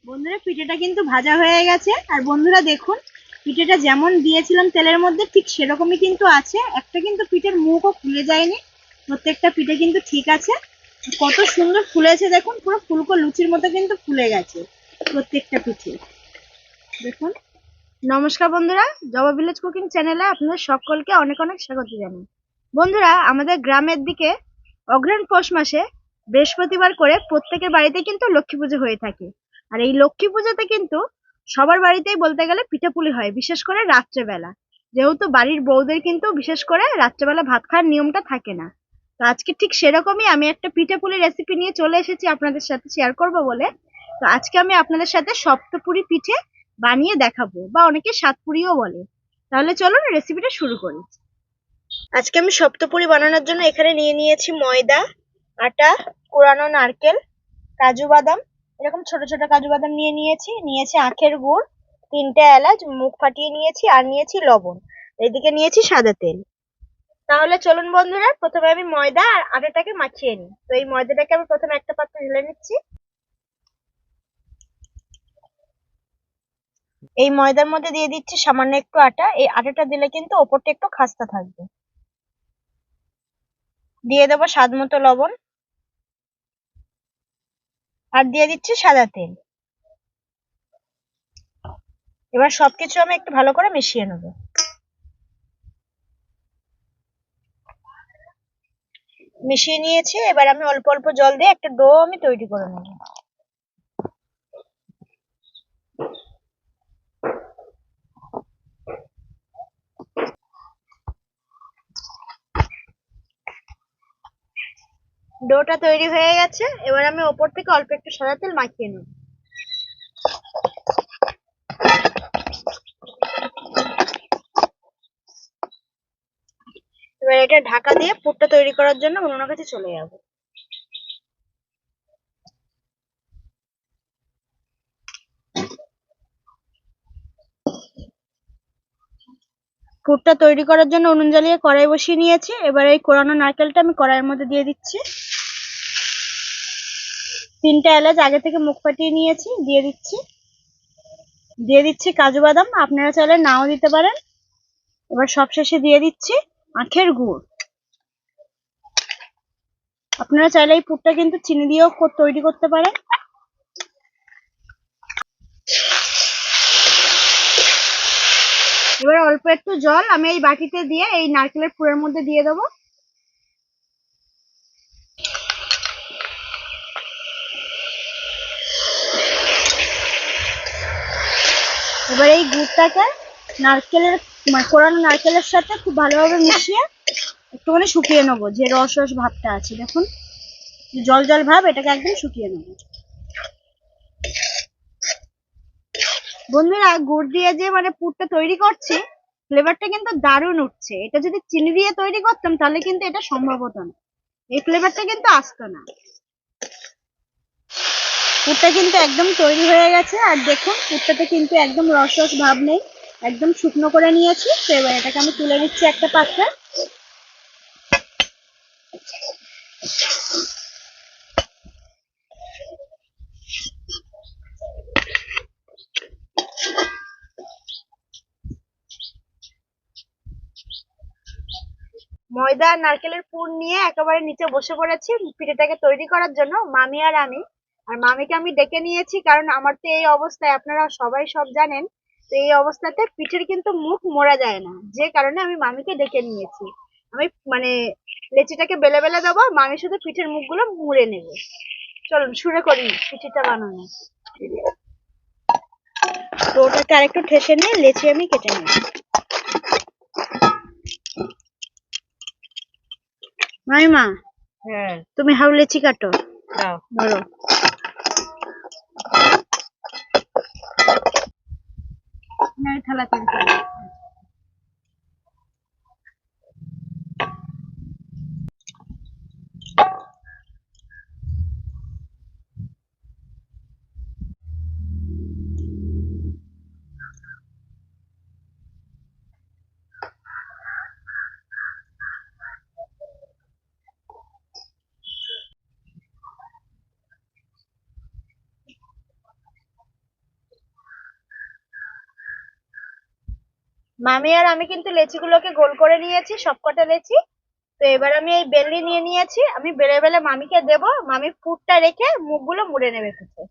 বন্ধুরা, পিঠেটা কিন্তু ভাজা হয়ে গেছে। আর বন্ধুরা দেখুন, পিঠেটা যেমন দিয়েছিলাম তেলের মধ্যে ঠিক সেরকমই কিন্তু আছে। একটা কিন্তু পিঠের মুখও খুলে যায়নি, প্রত্যেকটা পিঠে কিন্তু ঠিক আছে। কত সুন্দর ফুলেছে দেখুন, পুরো ফুলকো লুচির মতো কিন্তু ফুলে গেছে প্রত্যেকটা পিঠে। দেখুন। নমস্কার বন্ধুরা, জবা ভিলেজ কুকিং চ্যানেলে আপনাদের সকলকে অনেক অনেক স্বাগত জানাই। বন্ধুরা, আমাদের গ্রামের দিকে অগ্রহায়ণ পৌষ মাসে বৃহস্পতিবার করে প্রত্যেকের বাড়িতে কিন্তু লক্ষ্মী পুজো হয়ে থাকে। আর এই লক্ষ্মী পুজোতে কিন্তু সবার বাড়িতেই বলতে গেলে পিঠাপুলি হয়, বিশেষ করে রাত্রেবেলা। যেহেতু বাড়ির বউদের কিন্তু বিশেষ করে রাত্রেবেলা ভাত খাওয়ার নিয়মটা থাকে না। তো আজকে ঠিক সেরকমই আমি একটা পিঠাপুলি রেসিপি নিয়ে চলে এসেছি আপনাদের সাথে শেয়ার করব বলে। তো আজকে আমি আপনাদের সাথে সপ্তপুরি পিঠে বানিয়ে দেখাবো, বা অনেকে সাতপুরিও বলে। তাহলে চলুন রেসিপিটা শুরু করি। আজকে আমি সপ্তপুরি বানানোর জন্য এখানে নিয়ে নিয়েছি ময়দা, আটা, কোরানো নারকেল, কাজু বাদাম, এরকম ছোট ছোট কাজু বাদাম নিয়েছি আখের গুড়, 3টে এলাচ মুখ ফাটিয়ে নিয়েছি, আর নিয়েছি লবণ। এদিকে নিয়েছি সাদা তেল। তাহলে চলুন বন্ধুরা, প্রথমে আমি ময়দা আর আটাটাকে মাখিয়ে নিই। তো এই ময়দাটাকে আমি প্রথমে একটা পাত্রে ঢেলে নিচ্ছি। এই ময়দার মধ্যে দিয়ে দিচ্ছি সামান্য একটু আটা। এই আটাটা দিলে কিন্তু ওপরটা একটু খাস্তা থাকবে। দিয়ে দেবো স্বাদ মতো লবণ, আর দিয়ে দিচ্ছি সাদা তেল। এবার সবকিছু আমি একটু ভালো করে মিশিয়ে নেব। মিশিয়ে নিয়েছি, এবার আমি অল্প অল্প জল দিয়ে একটা ডো আমি তৈরি করে নেব। ডোটা তৈরি হয়ে গেছে, এবার আমি ওপর থেকে অল্প একটু সাদা তেল মাখিয়ে নেব। এবার এটা ঢাকা দিয়ে পুরটা তৈরি করার জন্য উনুনের কাছে চলে যাব। পুরটা তৈরি করার জন্য উনুন জ্বালিয়ে কড়াই বসিয়ে নিয়েছি। এবার এই কোরানো নারকেলটা আমি কড়াইয়ের মধ্যে দিয়ে দিচ্ছি। 3টে এলাচ আগে থেকে মুখ ফাটিয়ে নিয়েছি, দিয়ে দিচ্ছি। দিয়ে দিচ্ছি কাজু বাদাম, আপনারা চাইলে নাও দিতে পারেন। এবার সবশেষে দিয়ে দিচ্ছি আখের গুড়। আপনারা চাইলে এই পুরটা কিন্তু চিনি দিয়েও তৈরি করতে পারেন। এবার অল্প একটু জল আমি এই বাটিতে দিয়ে এই নারকেলের পুরের মধ্যে দিয়ে দেবো। এবার এই গুড়টাকে নারকেলের কোরানো নারকেলের সাথে খুব ভালোভাবে মিশিয়ে একটুখানি শুকিয়ে নেবো। যে রস রস ভাবটা আছে দেখুন, জল জল ভাব, এটাকে একদম শুকিয়ে নেবো। বন্ধুরা, গুড় দিয়ে যে পুরটা তৈরি করছি, ফ্লেভারটা কিন্তু দারুণ উঠছে। এটা যদি চিনি দিয়ে তৈরি করতাম তাহলে কিন্তু এটা সম্ভব হতো না, এই ফ্লেভারটা কিন্তু আসতো না। পুরটা কিন্তু একদম তৈরি হয়ে গেছে। আর দেখুন, পুরটাতে কিন্তু একদম রস রস ভাব নেই, একদম শুকনো করে নিয়েছি। তো এবার এটাকে আমি তুলে নিচ্ছি একটা পাত্রে। ময়দা আর নারকেলের পুর নিয়ে একেবারে নিচে বসে পড়েছি পিঠেটাকে তৈরি করার জন্য, মামি আর আমি। আর মামিকে আমি ডেকে নিয়েছি কারণ আমার তো এই অবস্থায়, আপনারা সবাই সব জানেন, তো এই অবস্থাতে পিঠের কিন্তু মুখ মোড়া যায় না, যে কারণে আমি মামিকে ডেকে নিয়েছি। আমি লেচিটাকে বেলে বেলে দেবো, মামি শুধু পিঠের মুখগুলো মুড়ে নেবে। চলুন শুরু করি পিঠেটা বানানো। তো ওটাকে আরেকটু ঠেসে নিয়ে লেচি আমি কেটে নেব। মাইমা, হ্যাঁ তুমি হাউ লেচি কাটো। ধরো। থালা তেল। মামি আর আমি কিন্তু লেচিগুলোকে গোল করে নিয়েছি, সবকটা লেচি। তো এবার আমি এই বেলনি নিয়ে নিয়েছি, আমি বেলে বেলে মামিকে দেব, মামি পুরটা রেখে মুখগুলো মুড়ে নেবে পিঠে।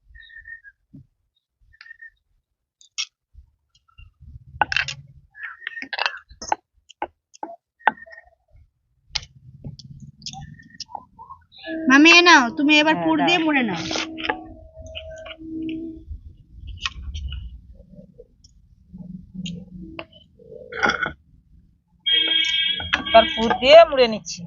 মামি এ নাও, তুমি এবার পুর দিয়ে মুড়ে নাও। এবার পুর দিয়ে মুড়ে নিচ্ছি।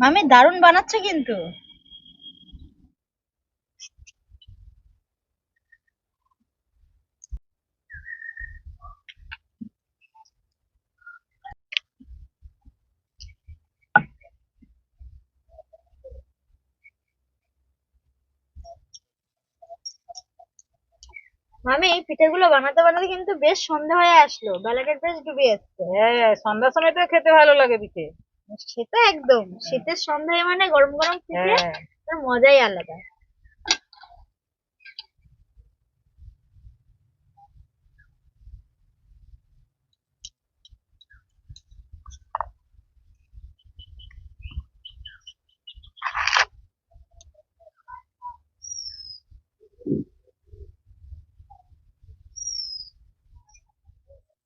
মামি দারুণ বানাচ্ছে কিন্তু। মামি এই পিঠেগুলো বানাতে বানাতে কিন্তু বেশ সন্ধ্যা হয়ে আসলো, বেলাটা বেশ ডুবে যাচ্ছে। হ্যাঁ, সন্ধ্যার সময় তো খেতে ভালো লাগে পিঠে। সে তো একদম শীতের সন্ধ্যায় মানে গরম গরম পিঠে, হ্যাঁ, তার মজাই আলাদা।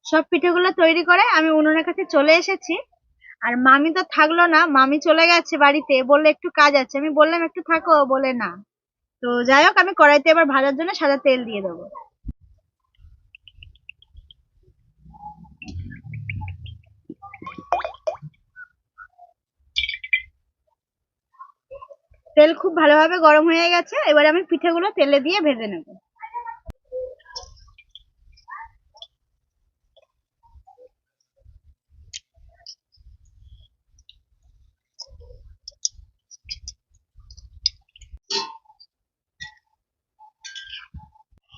সব পিঠেগুলো তৈরি করে আমি উনুনের কাছে চলে এসেছি। আর মামি তো থাকলো না, মামি চলে গেছে বাড়িতে, বললে একটু কাজ আছে। আমি বললাম একটু থাকো, বলে না। তো যাই হোক, আমি কড়াইতে এবার ভাজার জন্য সাদা তেল দিয়ে দেবো। তেল খুব ভালোভাবে গরম হয়ে গেছে, এবার আমি পিঠেগুলো তেলে দিয়ে ভেজে নেব।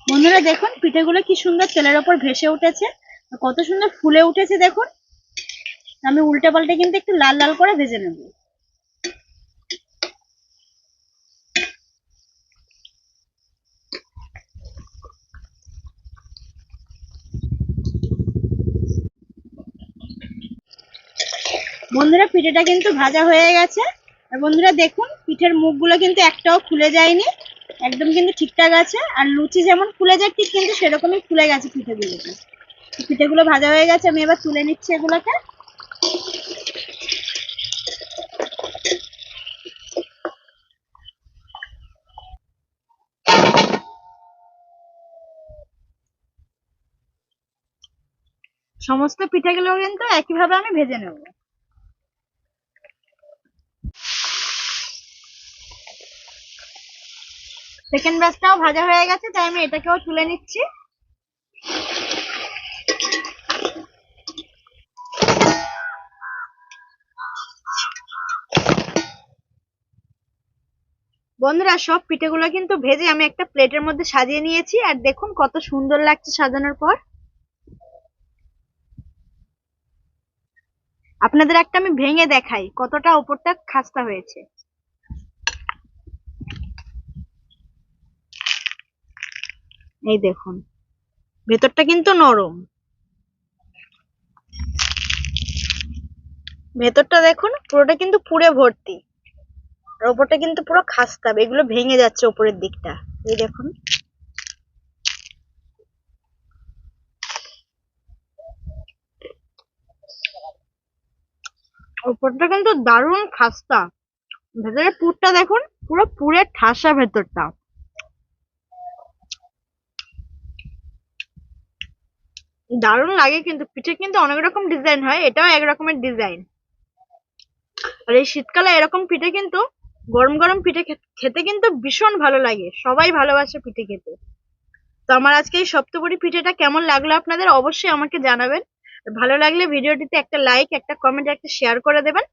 বন্ধুরা দেখুন, পিঠেগুলো কি সুন্দর তেলের ওপর ভেসে উঠেছে, কত সুন্দর ফুলে উঠেছে দেখুন। আমি উল্টে পাল্টে কিন্তু একটু লাল লাল করে ভেজে নেব। বন্ধুরা পিঠেটা কিন্তু ভাজা হয়ে গেছে। আর বন্ধুরা দেখুন, পিঠের মুখগুলো কিন্তু একটাও খুলে যায়নি, একদম কিন্তু ঠিকঠাক আছে। আর লুচি যেমন ফুলে যায় ঠিক কিন্তু সেরকমই ফুলে গেছে পিঠেগুলোকে। পিঠেগুলো ভাজা হয়ে গেছে, আমি এবার তুলে নিচ্ছি এগুলোকে। সমস্ত পিঠেগুলো কিন্তু একইভাবে আমি ভেজে নেব। সেকেন্ড ব্যাচটাও ভাজা হয়ে গেছে, তাই আমি এটাকেও তুলে নিচ্ছি। বন্ধুরা সব পিঠেগুলো কিন্তু ভেজে আমি একটা প্লেটের মধ্যে সাজিয়ে নিয়েছি, আর দেখুন কত সুন্দর লাগছে সাজানোর পর। আপনাদের একটা আমি ভেঙে দেখাই কতটা উপরটা খাস্তা হয়েছে। এই দেখুন, ভেতরটা কিন্তু নরম, ভেতরটা দেখুন পুরোটা কিন্তু পুরে ভর্তি, আর ওপরটা কিন্তু পুরো খাস্তা, এগুলো ভেঙে যাচ্ছে উপরের দিকটা। এই দেখুন, ওপরটা কিন্তু দারুণ খাস্তা, ভেতরের পুরটা দেখুন পুরো পুরে ঠাসা ভেতরটা। দারুণ লাগে কিন্তু। পিঠে কিন্তু অনেক রকম ডিজাইন হয়, এটাও এক রকমের ডিজাইন। আর এই শীতকালে এরকম পিঠে কিন্তু, গরম গরম পিঠে খেতে কিন্তু ভীষণ ভালো লাগে, সবাই ভালোবাসে পিঠে খেতে। তো আমার আজকে এই সপ্তপুরি পিঠেটা কেমন লাগলো আপনাদের অবশ্যই আমাকে জানাবেন। আর ভালো লাগলে ভিডিওটিতে একটা লাইক, একটা কমেন্ট, একটা শেয়ার করে দেবেন।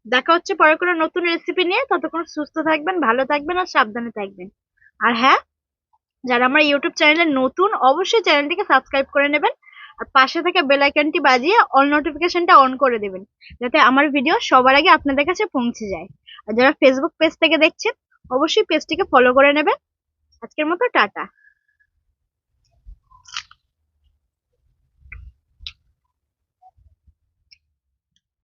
দেখা হচ্ছে পরে কোনো নতুন রেসিপি নিয়ে, ততক্ষণ সুস্থ থাকবেন, ভালো থাকবেন আর সাবধানে থাকবেন। আর হ্যাঁ, যারা আমার ইউটিউব চ্যানেলে নতুন অবশ্যই চ্যানেলটিকে সাবস্ক্রাইব করে নেবেন আর পাশে থেকে বেল আইকনটি বাজিয়ে অল নোটিফিকেশনটা অন করে দেবেন যাতে আমার ভিডিও সবার আগে আপনাদের কাছে পৌঁছে যায়। আর যারা ফেসবুক পেজ থেকে দেখছেন অবশ্যই পেজটিকে ফলো করে নেবেন। আজকের মতো টাটা।